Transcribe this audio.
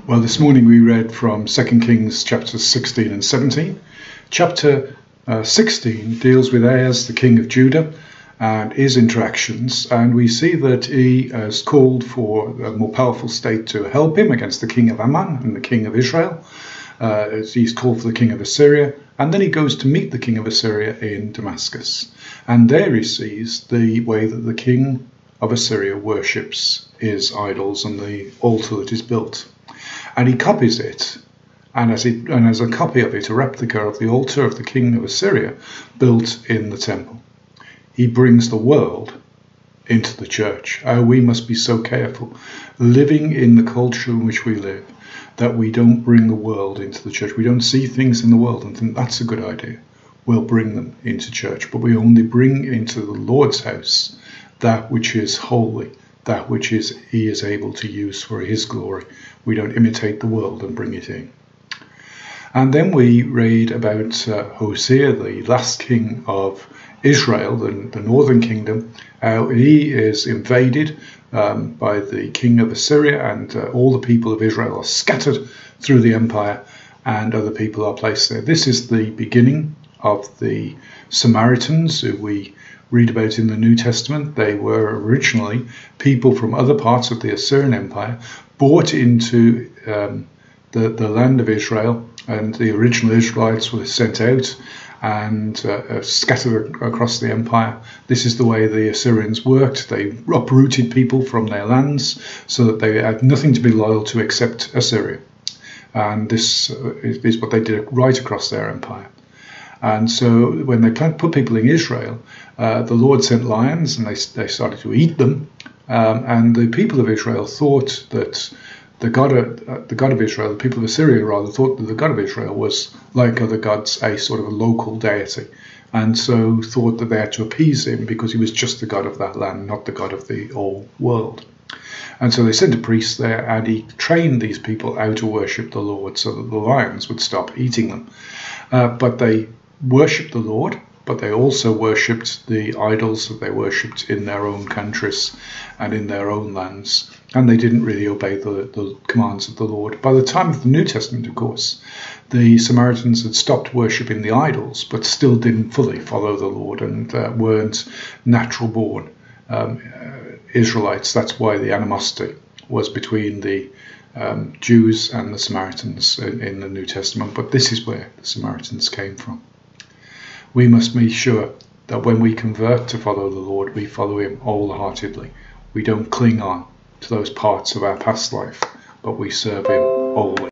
Well, this morning we read from 2 Kings chapters 16 and 17. Chapter 16 deals with Ahaz, the king of Judah, and his interactions, and we see that he has called for a more powerful state to help him against the king of Ammon and the king of Israel. He's called for the king of Assyria, and then he goes to meet the king of Assyria in Damascus. And there he sees the way that the king of Assyria worships his idols and the altar that is built. And he copies it, and as a copy of it, a replica of the altar of the king of Assyria built in the temple. He brings the world into the church. We must be so careful, living in the culture in which we live, that we don't bring the world into the church. We don't see things in the world and think that's a good idea. We'll bring them into church, but we only bring into the Lord's house that which is holy, that which he is able to use for his glory. We don't imitate the world and bring it in. And then we read about Hosea, the last king of Israel, the northern kingdom, how he is invaded by the king of Assyria, and all the people of Israel are scattered through the empire, and other people are placed there. This is the beginning of the Samaritans, who we read about in the New Testament. They were originally people from other parts of the Assyrian Empire, brought into the land of Israel, and the original Israelites were sent out and scattered across the empire. This is the way the Assyrians worked. They uprooted people from their lands so that they had nothing to be loyal to except Assyria. And this is what they did right across their empire. And so when they put people in Israel, the Lord sent lions, and they started to eat them. And the people of Israel thought that the God of Israel, the people of Assyria rather, thought that the God of Israel was like other gods, a sort of a local deity, and so thought that they had to appease him because he was just the God of that land, not the God of the whole world. And so they sent a priest there, and he trained these people how to worship the Lord so that the lions would stop eating them. But they worshipped the Lord, but they also worshipped the idols that they worshipped in their own countries and in their own lands, and they didn't really obey the commands of the Lord. By the time of the New Testament, of course, the Samaritans had stopped worshipping the idols, but still didn't fully follow the Lord and weren't natural-born Israelites. That's why the animosity was between the Jews and the Samaritans in the New Testament, but this is where the Samaritans came from. We must make sure that when we convert to follow the Lord, we follow him wholeheartedly. We don't cling on to those parts of our past life, but we serve him wholly.